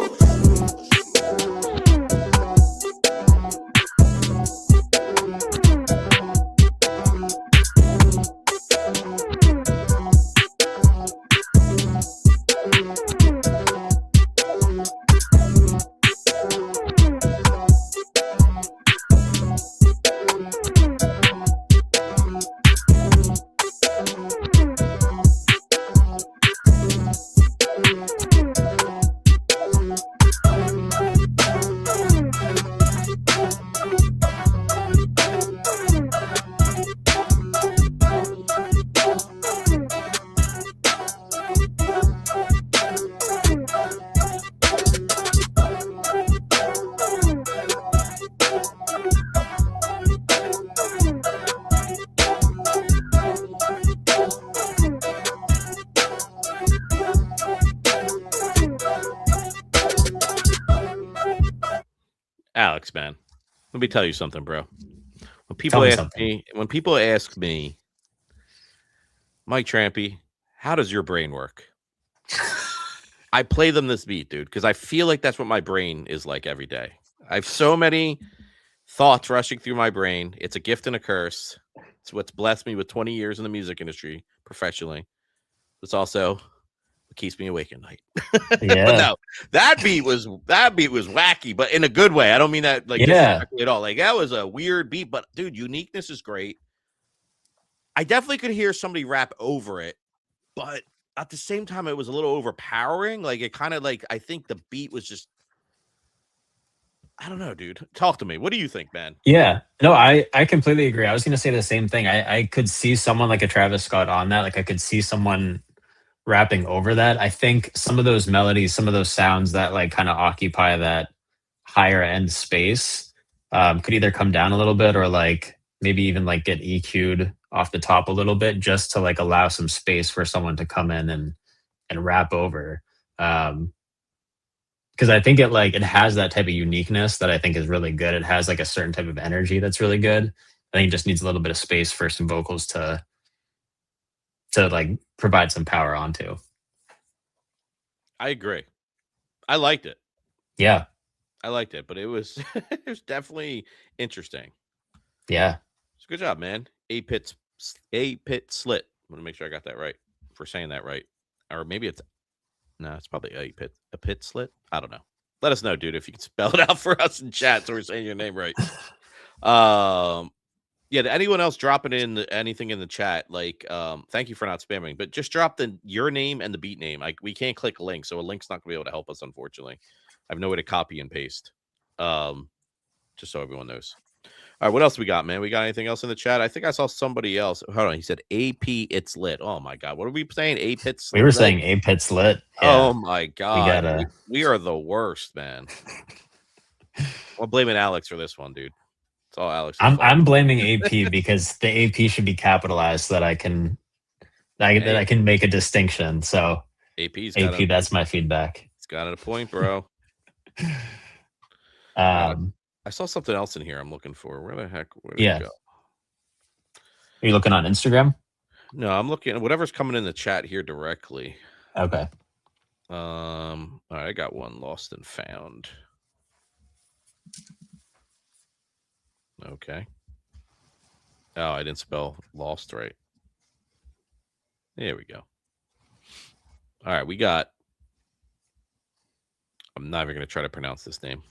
Alex, man, let me tell you something, bro. When people Tell me ask something. me, Mike Trampy, how does your brain work? I play them this beat, dude, because I feel like that's what my brain is like every day. I have so many thoughts rushing through my brain. It's a gift and a curse. It's what's blessed me with 20 years in the music industry professionally. It's also what keeps me awake at night. But Yeah. no, that beat was wacky, but in a good way. I don't mean that like Yeah. disrespectfully at all. Like that was a weird beat, but dude, uniqueness is great. I definitely could hear somebody rap over it, but at the same time, it was a little overpowering. Like it kind of like I think the beat was just I don't know, dude. Talk to me. What do you think, man? Yeah. No, I completely agree. I was going to say the same thing. I could see someone like a Travis Scott on that. Like I could see someone rapping over that. I think some of those melodies, some of those sounds that like kind of occupy that higher end space could either come down a little bit or like maybe even like get EQ'd off the top a little bit just to like allow some space for someone to come in and rap over. Because I think it has that type of uniqueness that I think is really good. It has like a certain type of energy that's really good. I think it just needs a little bit of space for some vocals to like provide some power onto. I agree. I liked it. Yeah. I liked it, but it was it was definitely interesting. Yeah. So good job, man. A pit slit. I'm gonna make sure I got that right for saying that right. Or maybe it's probably a pit slit. I don't know. Let us know, dude, if you can spell it out for us in chat so we're saying your name right. Yeah, anyone else dropping in anything in the chat? Like, thank you for not spamming, but just drop your name and the beat name. We can't click a link, so a link's not gonna be able to help us, unfortunately. I have no way to copy and paste. Just so everyone knows. All right, what else we got, man? We got anything else in the chat? I think I saw somebody else. Hold on, he said AP it's lit. Oh my god, what are we saying? A pits. We were saying A pit's lit. Yeah. Oh my god, we are the worst, man. I'm blaming Alex for this one, dude. It's all Alex. I'm blaming AP because the AP should be capitalized so that I can make a distinction. So AP, that's my feedback. It's got a point, bro. I saw something else in here I'm looking for. Where the heck? Where did it go? Are you looking on Instagram? No, I'm looking at whatever's coming in the chat here directly. Okay. All right, I got one lost and found. Okay. Oh, I didn't spell lost right. There we go. All right, we got. I'm not even going to try to pronounce this name.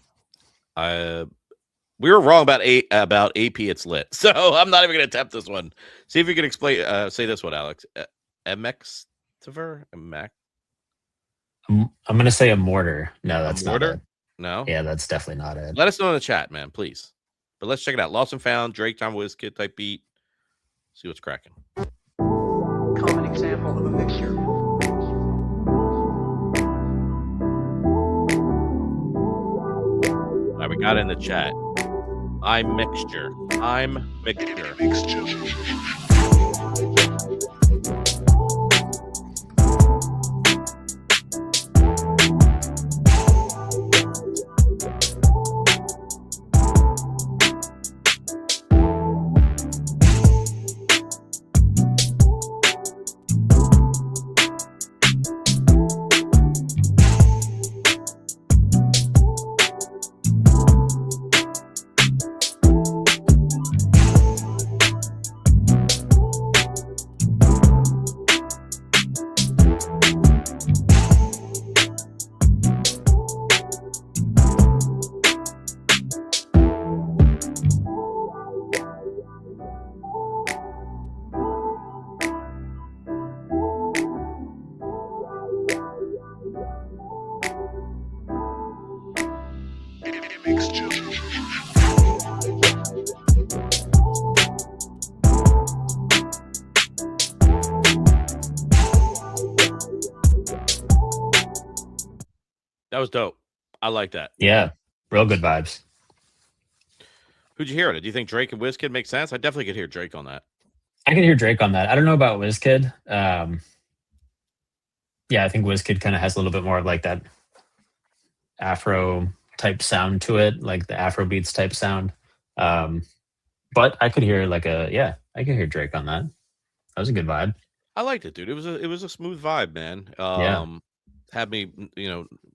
We were wrong about AP. It's lit, so I'm not even going to attempt this one. See if you can explain. Say this one, Alex. MX Tiver. Mac. I'm going to say a mortar. No, that's not it. No. Yeah, that's definitely not it. Let us know in the chat, man, please. But let's check it out. Lost and Found, Drake, Time Wizkid type beat. See what's cracking. Common example of a mixture. All right, we got it in the chat. I'm mixture. That was dope. I like that. Yeah, real good vibes. Who'd you hear it? Do you think Drake and Wizkid make sense? I definitely could hear Drake on that. I can hear Drake on that. I don't know about Wizkid. Yeah, I think Wizkid kind of has a little bit more of like that Afro type sound to it, like the Afro beats type sound. But I could hear I could hear Drake on that. That was a good vibe. I liked it, dude. It was a smooth vibe, man. Yeah. Had me,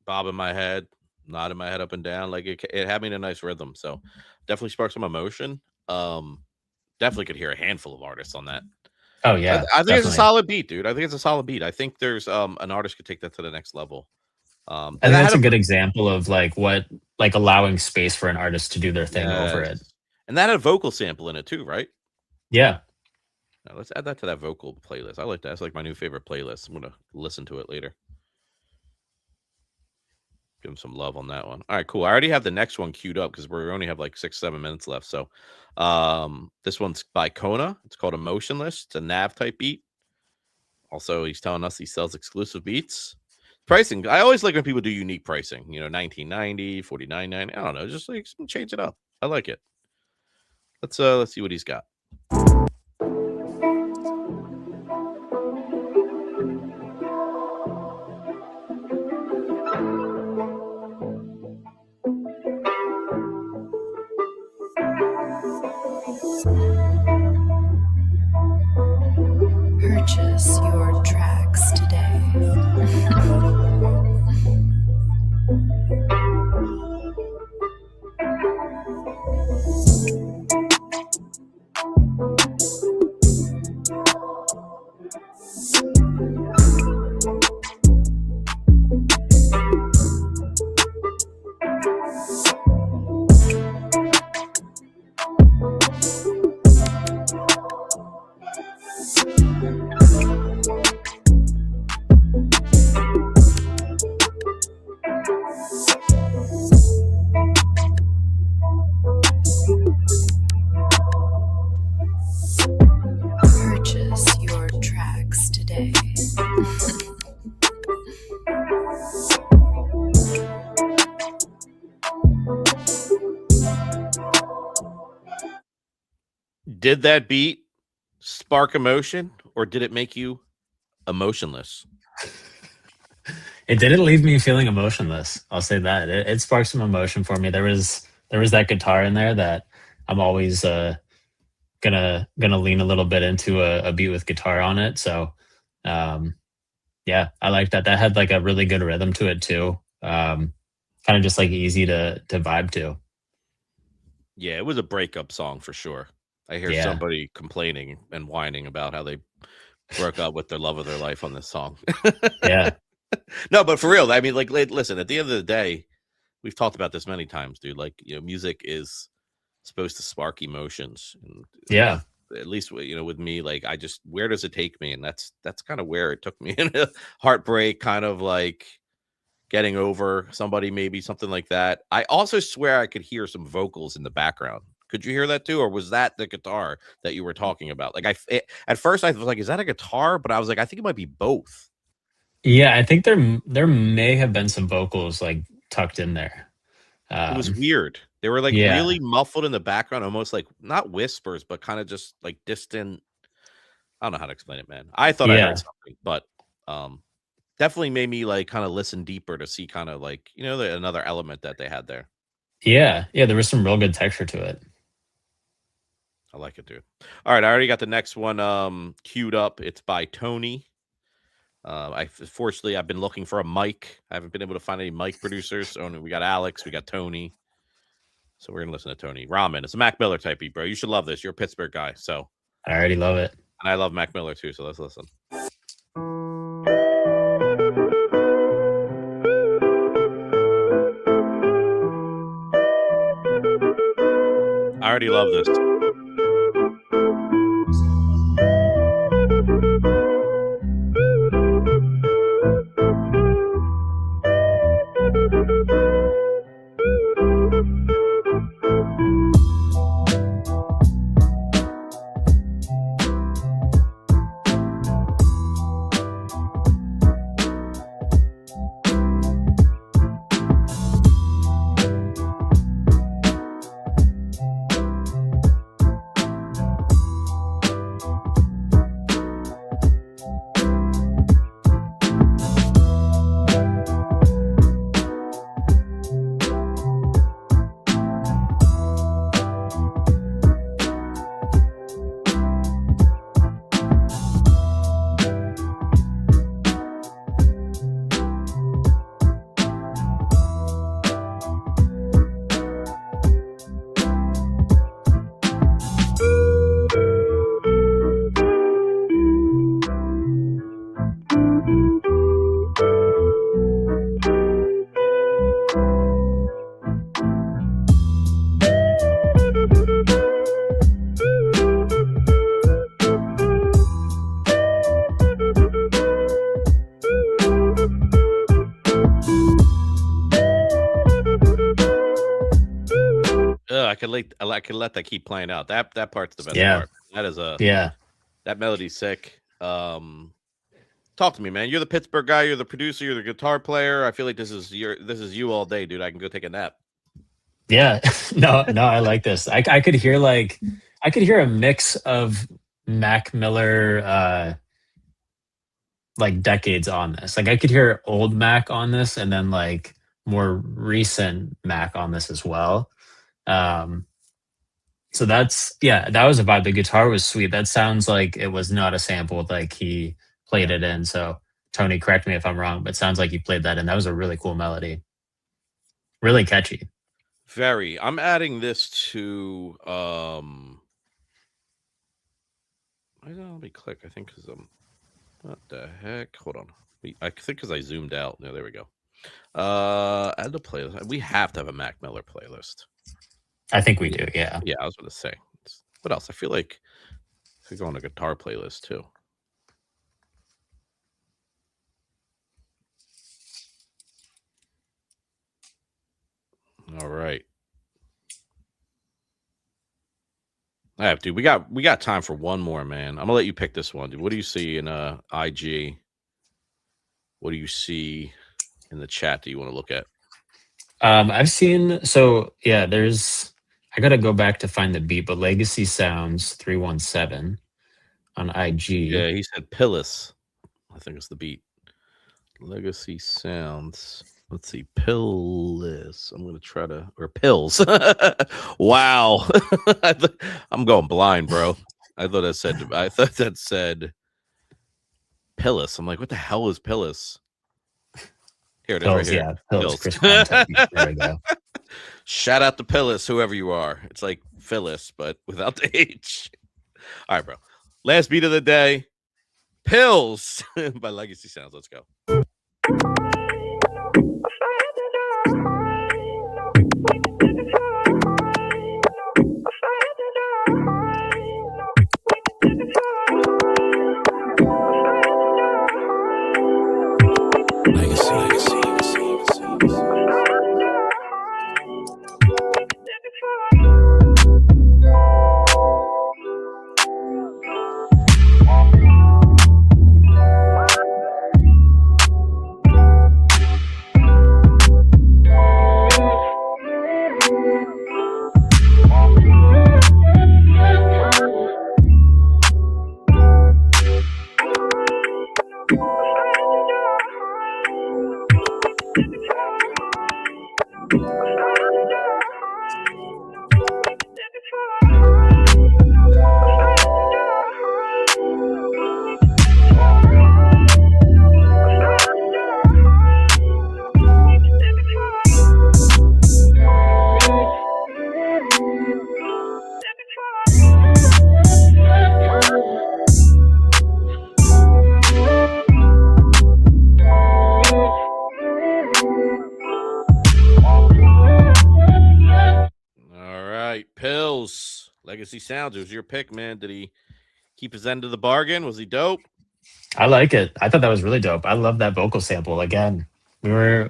bobbing my head, nodding my head up and down. Like it had me in a nice rhythm. So definitely sparked some emotion. Definitely could hear a handful of artists on that. Oh yeah. I think it's a definitely. solid beat, dude. I think it's a solid beat. I think there's an artist could take that to the next level. I And think that that's had a good example of like allowing space for an artist to do their thing over it. Yes. And that had a vocal sample in it too, right? Yeah. Now, let's add that to that vocal playlist. I like that. It's like my new favorite playlist. I'm gonna listen to it later. Give him some love on that one. All right, cool. I already have the next one queued up because we only have like 6-7 minutes left. So this one's by Kona. It's called Emotionless. It's a Nav type beat. Also, he's telling us he sells exclusive beats. Pricing. I always like when people do unique pricing. $19.90, $49.90. I don't know. Just like change it up. I like it. Let's see what he's got. Purchase your tracks today. Purchase your tracks today. Did that beat spark emotion or did it make you emotionless? It didn't leave me feeling emotionless. I'll say that. It sparked some emotion for me. There was that guitar in there that I'm always gonna lean a little bit into a beat with guitar on it. So yeah, I like that. That had like a really good rhythm to it too. Kind of just like easy to vibe to. Yeah, it was a breakup song for sure. I hear Yeah. somebody complaining and whining about how they broke up with their love of their life on this song. Yeah. No, but for real, I mean, like, listen, at the end of the day, we've talked about this many times, dude. Like, music is supposed to spark emotions. And, Yeah. at least, with me, like, where does it take me? And that's kind of where it took me. In a heartbreak, kind of like getting over somebody, maybe something like that. I also swear I could hear some vocals in the background. Could you hear that too? Or was that the guitar that you were talking about? Like at first I was like, is that a guitar? But I was like, I think it might be both. Yeah, I think there may have been some vocals like tucked in there. It was weird. They were like yeah. really muffled in the background, almost like not whispers, but kind of just like distant. I don't know how to explain it, man. I thought I Yeah. heard something, but definitely made me like kind of listen deeper to see kind of like, another element that they had there. Yeah, there was some real good texture to it. I like it, dude. All right, I already got the next one queued up. It's by Tony. Fortunately, I've been looking for a mic. I haven't been able to find any mic producers. So we got Alex, we got Tony. So we're gonna listen to Tony. Ramen. It's a Mac Miller type beat, bro. You should love this. You're a Pittsburgh guy, so I already love it. and I love Mac Miller too. So let's listen. I already love this. I could let that keep playing out. That part's the best Yeah. part. That is Yeah. that melody's sick. Talk to me, man. You're the Pittsburgh guy. You're the producer. You're the guitar player. I feel like this is you all day, dude. I can go take a nap. Yeah. No, I like this. I could hear a mix of Mac Miller like decades on this. Like I could hear old Mac on this and then like more recent Mac on this as well. So that was a vibe. The guitar was sweet. That sounds like it was not a sample, like he played it in. So Tony, correct me if I'm wrong, but it sounds like you played that in. That was a really cool melody. Really catchy. Very. I'm adding this to let me click. I think because what the heck? Hold on. I think because I zoomed out. No, there we go. Add the playlist. We have to have a Mac Miller playlist. I think we do, yeah. Yeah, I was going to say. What else? I feel like I could go on a guitar playlist too. All right. I have, dude. We got time for one more, man. I'm gonna let you pick this one, dude. What do you see in IG? What do you see in the chat that you want to look at? I've seen I gotta go back to find the beat, but Legacy Sounds 317 on IG. Yeah, he said Pillis. I think it's the beat. Legacy Sounds. Let's see, Pillis. I'm gonna try to or Pills. Wow, I'm going blind, bro. I thought that said Pillis. I'm like, what the hell is Pillis? Here it is, Pills, right here. yeah, Pills. Pills. Chris Brown type beat. There we go. Shout out to Pillis, whoever you are. It's like Phyllis, but without the H. All right, bro. Last beat of the day. Pills by Legacy Sounds. Let's go. Pills, Legacy Sounds. It was your pick, man. Did he keep his end of the bargain? Was he dope? I like it. I thought that was really dope. I love that vocal sample. Again,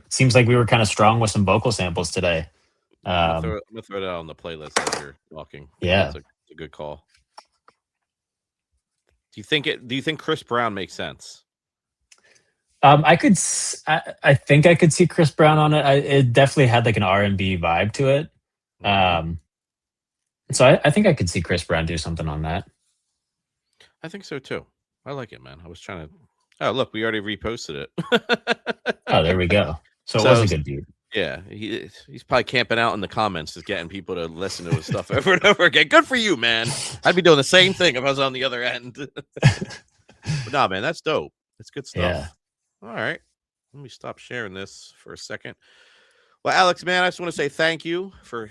seems like we were kind of strong with some vocal samples today. I'm gonna throw that on the playlist as you're talking. Yeah, it's a good call. Do you think Chris Brown makes sense? I think I could see Chris Brown on it. It definitely had like an R&B vibe to it. So I think I could see Chris Brown do something on that. I think so too. I like it, man. I was trying to. Oh, look, we already reposted it. Oh, there we go. So it was a good beat. Yeah, he's probably camping out in the comments, just getting people to listen to his stuff over and over again. Good for you, man. I'd be doing the same thing if I was on the other end. But nah, man, that's dope. That's good stuff. Yeah. All right, let me stop sharing this for a second. Well, Alex, man, I just want to say thank you for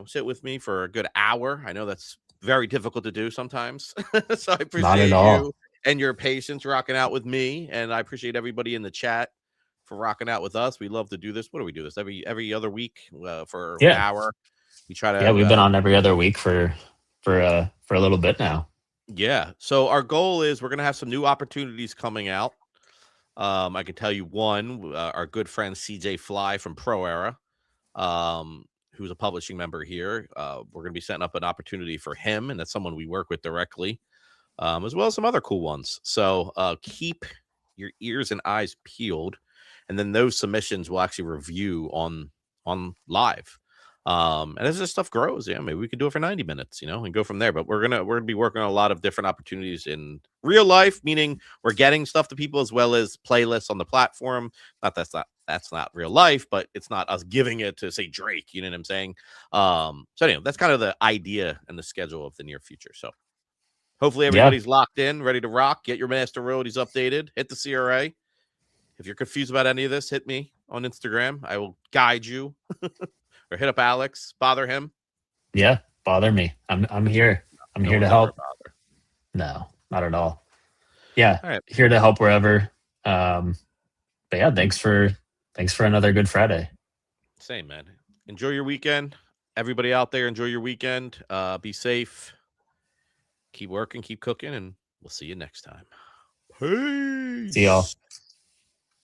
sit with me for a good hour. I know that's very difficult to do sometimes, so I appreciate you and your patience rocking out with me, and I appreciate everybody in the chat for rocking out with us. We love to do this. What do we do this every other week for an hour? We try to. Yeah, we've been on every other week for a little bit now. Yeah. So our goal is we're gonna have some new opportunities coming out. I can tell you one, our good friend CJ Fly from Pro Era, who's a publishing member here. We're going to be setting up an opportunity for him, and that's someone we work with directly, as well as some other cool ones. So keep your ears and eyes peeled, and then those submissions will actually review on live. And as this stuff grows, maybe we could do it for 90 minutes, and go from there. But we're gonna be working on a lot of different opportunities in real life, meaning we're getting stuff to people as well as playlists on the platform. That's not real life, but it's not us giving it to, say, Drake. You know what I'm saying? So anyway, that's kind of the idea and the schedule of the near future. So hopefully everybody's locked in, ready to rock. Get your master royalties updated. Hit the CRA. If you're confused about any of this, hit me on Instagram. I will guide you. Or hit up Alex, bother him. Yeah, bother me. I'm here. I'm here to help. No, not at all. Yeah, all right. Here to help wherever. But yeah, thanks for another good Friday. Same, man. Enjoy your weekend. Everybody out there, enjoy your weekend. Be safe. Keep working, keep cooking, and we'll see you next time. Peace. See y'all.